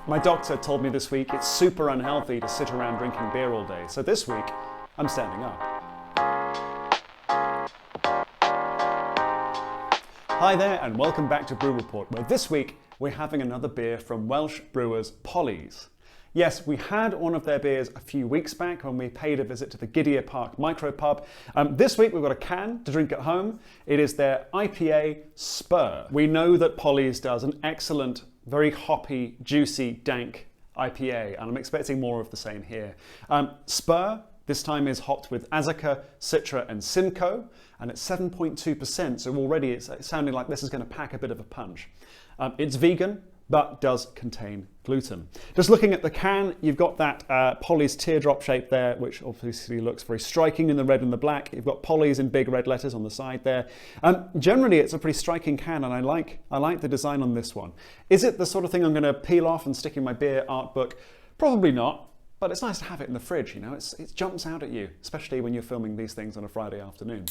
My doctor told me this week it's super unhealthy to sit around drinking beer all day, so this week I'm standing up. Hi there and welcome back to Brew Report, where this week we're having another beer from Welsh brewers Polly's. Yes, we had one of their beers a few weeks back when we paid a visit to the Gidea Park micropub. This week we've got a can to drink at home. It is their IPA Spur. We know that Polly's does an excellent, very hoppy, juicy, dank IPA, and I'm expecting more of the same here. Spur this time is hopped with Azacca, Citra and Simcoe, and it's 7.2%, so already it's sounding like this is going to pack a bit of a punch. It's vegan, but does contain gluten. Just looking at the can, you've got that Polly's teardrop shape there, which obviously looks very striking in the red and the black. You've got Polly's in big red letters on the side there. Generally, it's a pretty striking can, and I like the design on this one. Is it the sort of thing I'm going to peel off and stick in my beer art book? Probably not, but it's nice to have it in the fridge, you know. It jumps out at you, especially when you're filming these things on a Friday afternoon.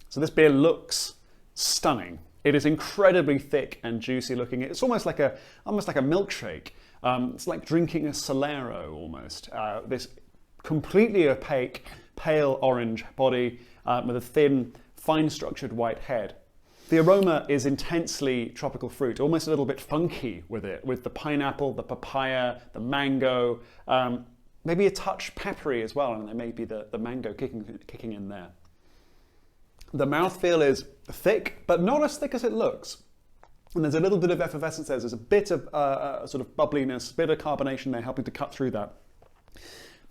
So this beer looks stunning. It is incredibly thick and juicy looking. It's almost like a milkshake. It's like drinking a Solero almost. This completely opaque, pale orange body with a thin, fine-structured white head. The aroma is intensely tropical fruit, almost a little bit funky with it, with the pineapple, the papaya, the mango, maybe a touch peppery as well, and there may be the mango kicking in there. The mouthfeel is thick, but not as thick as it looks. And there's a little bit of effervescence there. There's a bit of sort of bubbliness, a bit of carbonation there helping to cut through that.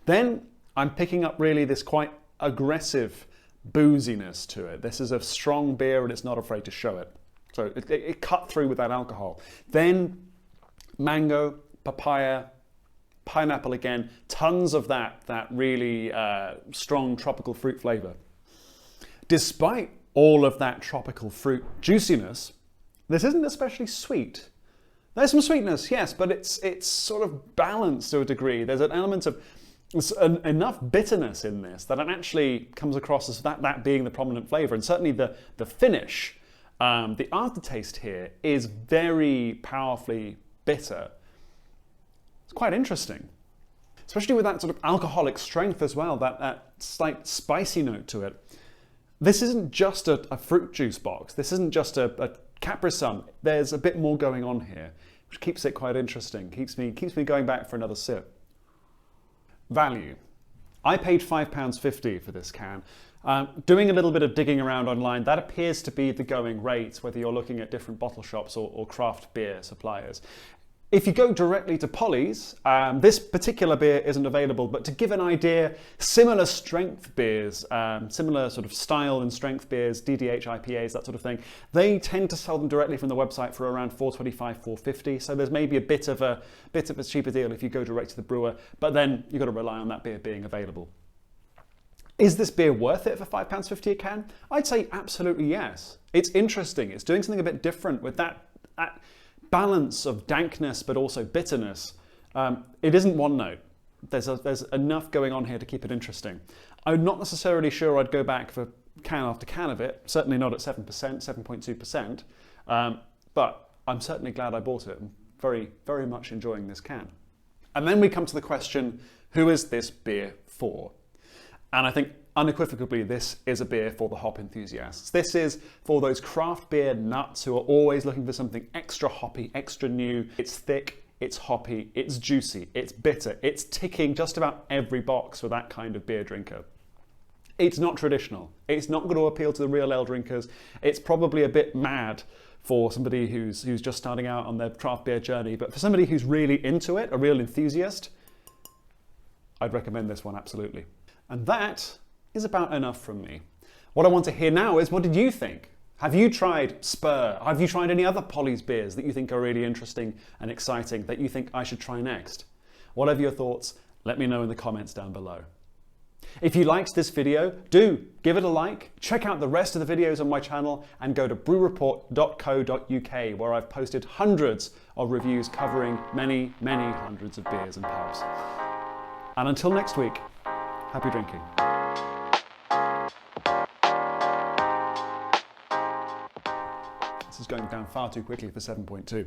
Then I'm picking up really this quite aggressive booziness to it. This is a strong beer and it's not afraid to show it. So it cut through with that alcohol. Then mango, papaya, pineapple again, tons of that really strong tropical fruit flavor. Despite all of that tropical fruit juiciness, this isn't especially sweet. There's some sweetness, yes, but it's sort of balanced to a degree. There's an element of enough bitterness in this that it actually comes across as that being the prominent flavor. And certainly the finish, the aftertaste here is very powerfully bitter. It's quite interesting, especially with that sort of alcoholic strength as well, that slight spicy note to it. This isn't just a fruit juice box. This isn't just a Capri-Sun. There's a bit more going on here, which keeps it quite interesting. Keeps me going back for another sip. Value. I paid £5.50 for this can. Doing a little bit of digging around online, that appears to be the going rate, whether you're looking at different bottle shops or craft beer suppliers. If you go directly to Polly's, this particular beer isn't available, but to give an idea, similar strength beers, similar sort of style and strength beers, DDH IPAs, that sort of thing, they tend to sell them directly from the website for around $4.25, $4.50. So there's maybe a bit of a cheaper deal if you go direct to the brewer, but then you've got to rely on that beer being available. Is this beer worth it for £5.50 a can? I'd say absolutely yes. It's interesting. It's doing something a bit different with that balance of dankness but also bitterness. It isn't one note. There's enough going on here to keep it interesting. I'm not necessarily sure I'd go back for can after can of it, certainly not at 7%, 7.2%, but I'm certainly glad I bought it. I'm very, very much enjoying this can. And then we come to the question, who is this beer for? And I think unequivocally, this is a beer for the hop enthusiasts. This is for those craft beer nuts who are always looking for something extra hoppy, extra new. It's thick, it's hoppy, it's juicy, it's bitter. It's ticking just about every box for that kind of beer drinker. It's not traditional. It's not going to appeal to the real ale drinkers. It's probably a bit mad for somebody who's just starting out on their craft beer journey. But for somebody who's really into it, a real enthusiast, I'd recommend this one absolutely. And that is about enough from me. What I want to hear now is, what did you think? Have you tried Spur? Have you tried any other Polly's beers that you think are really interesting and exciting that you think I should try next? Whatever your thoughts, let me know in the comments down below. If you liked this video, do give it a like, check out the rest of the videos on my channel and go to brewreport.co.uk where I've posted hundreds of reviews covering many, many hundreds of beers and pubs. And until next week, happy drinking. This is going down far too quickly for 7.2.